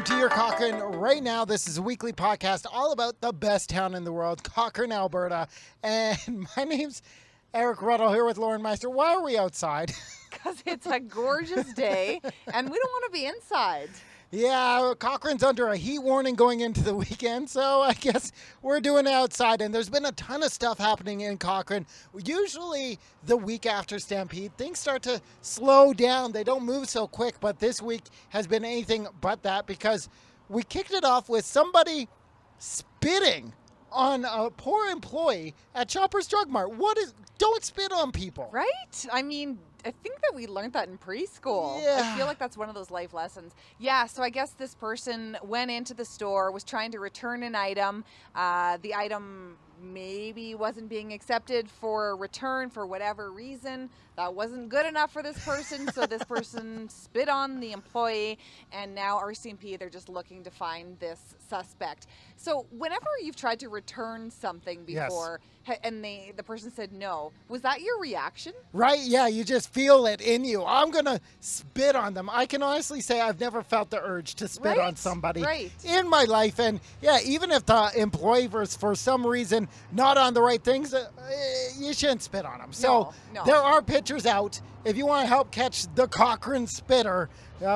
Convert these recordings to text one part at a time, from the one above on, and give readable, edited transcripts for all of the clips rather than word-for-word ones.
to Your Cochrane right now. This is a weekly podcast all about the best town in the world, Cochrane, Alberta. And my name's Eric Ruddle here with Lauren Meister. Why are we outside? Because it's a gorgeous day and we don't want to be inside. Yeah, Cochrane's under a heat warning going into the weekend, so I guess we're doing it outside. And there's been a ton of stuff happening in Cochrane. Usually the week after Stampede, things start to slow down. They don't move so quick, but this week has been anything but that because we kicked it off with somebody spitting on a poor employee at Shoppers Drug Mart. Don't spit on people. Right? I mean, I think that we learned that in preschool. Yeah. I feel like that's one of those life lessons. Yeah, so I guess this person went into the store, was trying to return an item. The item maybe wasn't being accepted for return for whatever reason. That wasn't good enough for this person, so this person spit on the employee, and now RCMP, they're just looking to find this suspect. So whenever you've tried to return something before, and the person said no, was that your reaction? Right, yeah, you just feel it in you. I'm going to spit on them. I can honestly say I've never felt the urge to spit on somebody in my life. And yeah, even if the employee was for some reason not on the right things, you shouldn't spit on them. So No. there are pictures out. If you want to help catch the Cochrane spitter,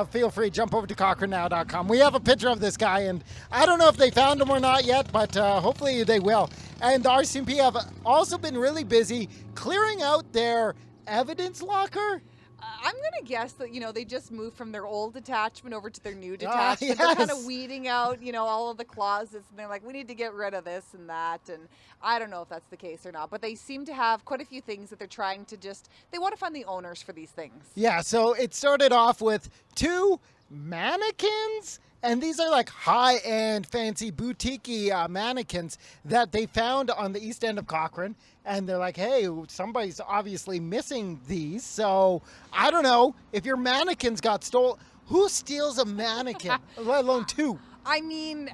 feel free to jump over to CochraneNow.com. We have a picture of this guy, and I don't know if they found him or not yet, but hopefully they will. And the RCMP have also been really busy clearing out their evidence locker. I'm going to guess that, they just moved from their old detachment over to their new detachment. Yes. They're kind of weeding out, all of the closets. And they're like, we need to get rid of this and that. And I don't know if that's the case or not. But they seem to have quite a few things that they're trying to they want to find the owners for these things. Yeah, so it started off with 2 mannequins. And these are like high-end, fancy, boutique-y mannequins that they found on the east end of Cochrane. And they're like, hey, somebody's obviously missing these. So I don't know if your mannequins got stolen. Who steals a mannequin, let alone 2? I mean,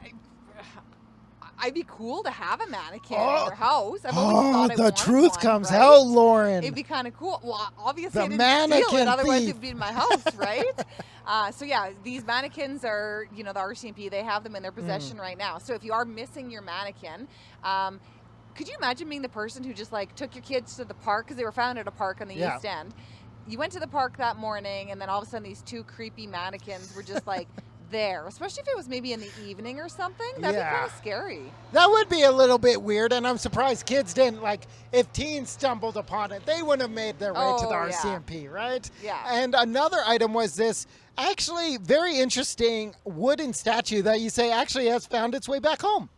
I'd be cool to have a mannequin in your house. I've always thought I the wanted truth one, comes right? out, Lauren. It'd be kind of cool. Well, obviously The I didn't mannequin steal it, otherwise thief. it'd be in my house, right? So yeah, these mannequins are, the RCMP, they have them in their possession right now. So if you are missing your mannequin, could you imagine being the person who just took your kids to the park, because they were found at a park on the East End. You went to the park that morning, and then all of a sudden these 2 creepy mannequins were just there, especially if it was maybe in the evening or something. That'd be kind of scary. That would be a little bit weird, and I'm surprised kids didn't, if teens stumbled upon it, they would have made their way to the RCMP, right? Yeah. And another item was this actually very interesting wooden statue that you say actually has found its way back home.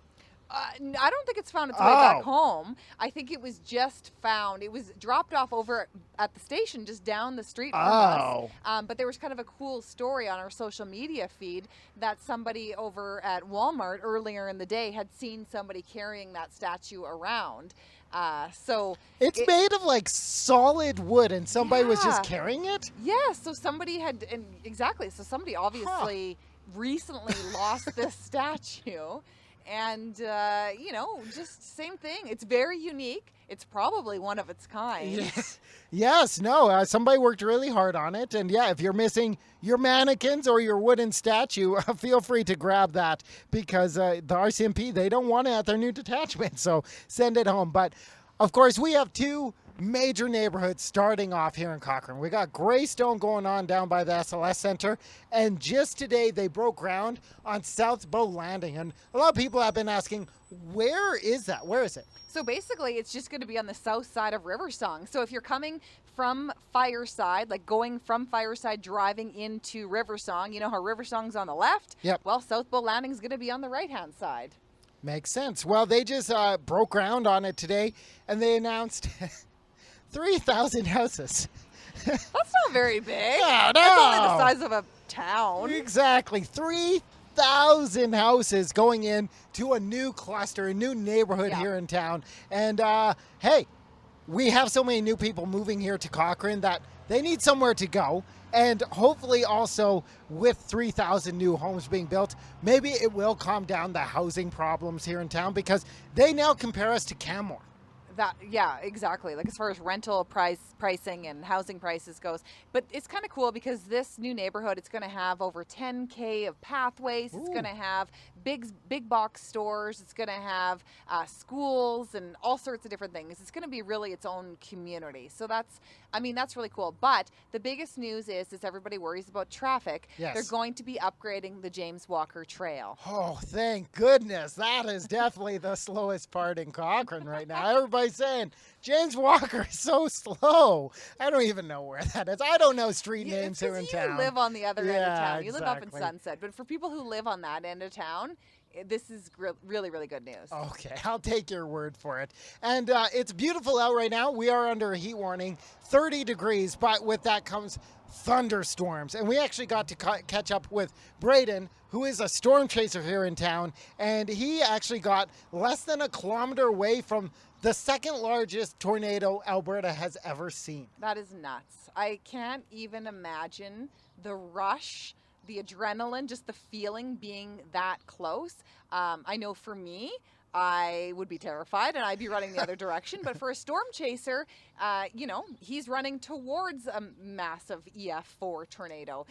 I don't think it's found its way back home. I think it was just found. It was dropped off over at the station just down the street from us. But there was kind of a cool story on our social media feed that somebody over at Walmart earlier in the day had seen somebody carrying that statue around. So it's made of solid wood, and somebody was just carrying it? Yeah, so somebody had, so somebody obviously recently lost this statue. And, just same thing. It's very unique. It's probably one of its kind. Yes, no, somebody worked really hard on it. And yeah, if you're missing your mannequins or your wooden statue, feel free to grab that because the RCMP, they don't want it at their new detachment. So send it home. But of course, we have 2 major neighborhoods starting off here in Cochrane. We got Greystone going on down by the SLS Center, and just today they broke ground on South Bow Landing. And a lot of people have been asking, where is that? Where is it? So basically, it's just going to be on the south side of Riversong. So if you're coming from Fireside, going from Fireside driving into Riversong, you know how Riversong's on the left? Yep. Well, South Bow Landing's going to be on the right-hand side. Makes sense. Well, they just broke ground on it today, and they announced 3,000 houses. That's not very big. No. That's only the size of a town. Exactly. 3,000 houses going in to a new cluster, a new neighborhood here in town. And hey, we have so many new people moving here to Cochrane that they need somewhere to go. And hopefully also with 3,000 new homes being built, maybe it will calm down the housing problems here in town because they now compare us to Canmore. Yeah, exactly. Like as far as rental pricing and housing prices goes, but it's kind of cool because this new neighborhood, it's going to have over 10K of pathways. It's going Ooh. to have big box stores. It's going to have schools and all sorts of different things. It's going to be really its own community. So that's really cool. But the biggest news is everybody worries about traffic. Yes. They're going to be upgrading the James Walker Trail. Oh, thank goodness. That is definitely the slowest part in Cochrane right now. Everybody's saying James Walker is so slow. I don't even know where that is. I don't know street names here in town. You live on the other end of town. You live up in exactly. Sunset. But for people who live on that end of town, this is really, really good news. Okay, I'll take your word for it. And it's beautiful out right now. We are under a heat warning, 30 degrees, but with that comes thunderstorms. And we actually got to catch up with Braden, who is a storm chaser here in town, and he actually got less than a kilometer away from the second largest tornado Alberta has ever seen. That is nuts. I can't even imagine the rush, the adrenaline, just the feeling being that close. I know for me, I would be terrified and I'd be running the other direction. But for a storm chaser, he's running towards a massive EF4 tornado.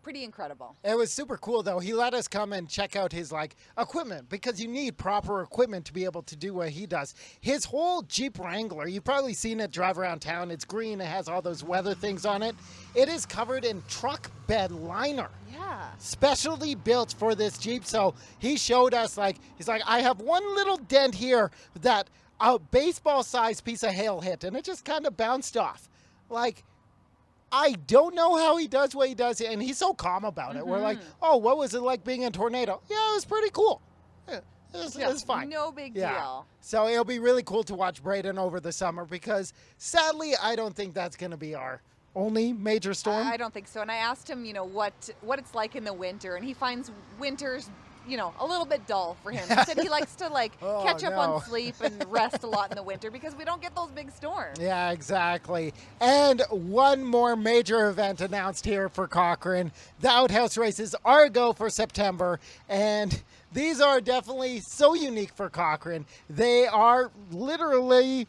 Pretty incredible. It was super cool, though. He let us come and check out his equipment, because you need proper equipment to be able to do what he does. His whole Jeep Wrangler, you've probably seen it drive around town. It's green. It has all those weather things on it. It is covered in truck bed liner. Yeah. Specially built for this Jeep. So he showed us, he's like, I have one little dent here that a baseball-sized piece of hail hit, and it just kind of bounced off. I don't know how he does what he does, and he's so calm about it. We're like, oh, what was it like being in a tornado? Yeah, it was pretty cool. It was fine. No big deal. So it'll be really cool to watch Braden over the summer, because sadly, I don't think that's going to be our only major storm. I don't think so. And I asked him, what it's like in the winter, and he finds winters, a little bit dull for him. He said he likes to catch up on sleep and rest a lot in the winter because we don't get those big storms. Yeah, exactly. And one more major event announced here for Cochrane. The outhouse races are a go for September, and these are definitely so unique for Cochrane. They are literally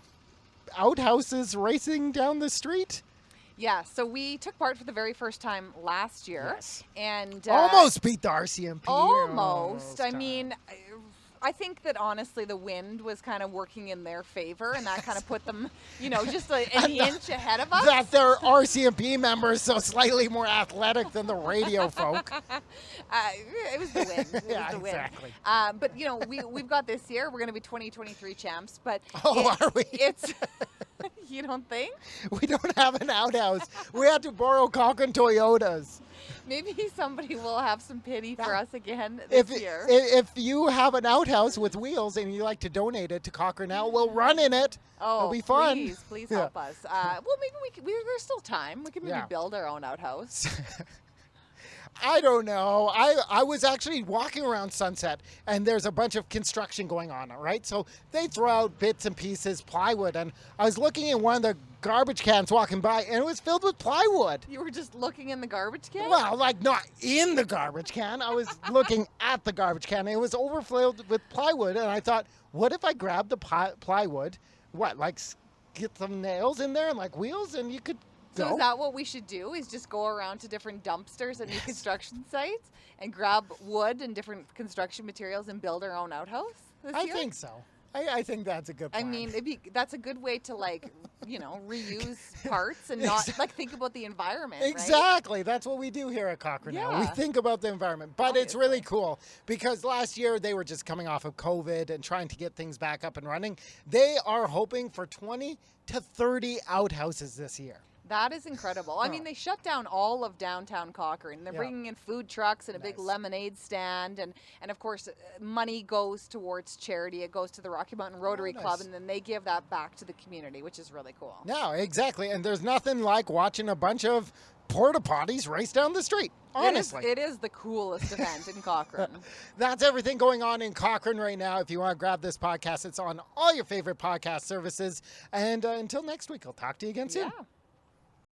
outhouses racing down the street. Yeah, so we took part for the very first time last year. Yes. And almost beat the RCMP. Almost. I mean, I think that honestly the wind was kind of working in their favor, and that kind of put them, just an inch ahead of us. That they're RCMP members, so slightly more athletic than the radio folk. It was the wind. It was the wind. Exactly. But, we've got this year. We're going to be 2023 champs. But are we? It's... You don't think? We don't have an outhouse. We had to borrow Cochrane Toyotas. Maybe somebody will have some pity for us again this year. If you have an outhouse with wheels and you like to donate it to Cochrane now, we'll run in it. Oh, it'll be fun. Please help us. Well, maybe there's still time. We can maybe build our own outhouse. I don't know. I was actually walking around Sunset, and there's a bunch of construction going on, right? So they throw out bits and pieces, plywood, and I was looking in one of the garbage cans walking by, and it was filled with plywood. You were just looking in the garbage can? Well, not in the garbage can. I was looking at the garbage can. It was overfilled with plywood, and I thought, what if I grabbed the plywood, get some nails in there and wheels, and you could So is that what we should do, is just go around to different dumpsters at new construction sites and grab wood and different construction materials and build our own outhouse this year? I think so. I think that's a good plan. I mean, that's a good way to reuse parts and not think about the environment. Exactly. Right? That's what we do here at Cochrane now. We think about the environment. But it's really cool because last year they were just coming off of COVID and trying to get things back up and running. They are hoping for 20 to 30 outhouses this year. That is incredible. I mean, they shut down all of downtown Cochrane. They're bringing in food trucks and a big lemonade stand. And of course, money goes towards charity. It goes to the Rocky Mountain Rotary Club, and then they give that back to the community, which is really cool. No, exactly. And there's nothing like watching a bunch of porta potties race down the street. Honestly. It is the coolest event in Cochrane. That's everything going on in Cochrane right now. If you want to grab this podcast, it's on all your favorite podcast services. And until next week, I'll talk to you again soon. Yeah.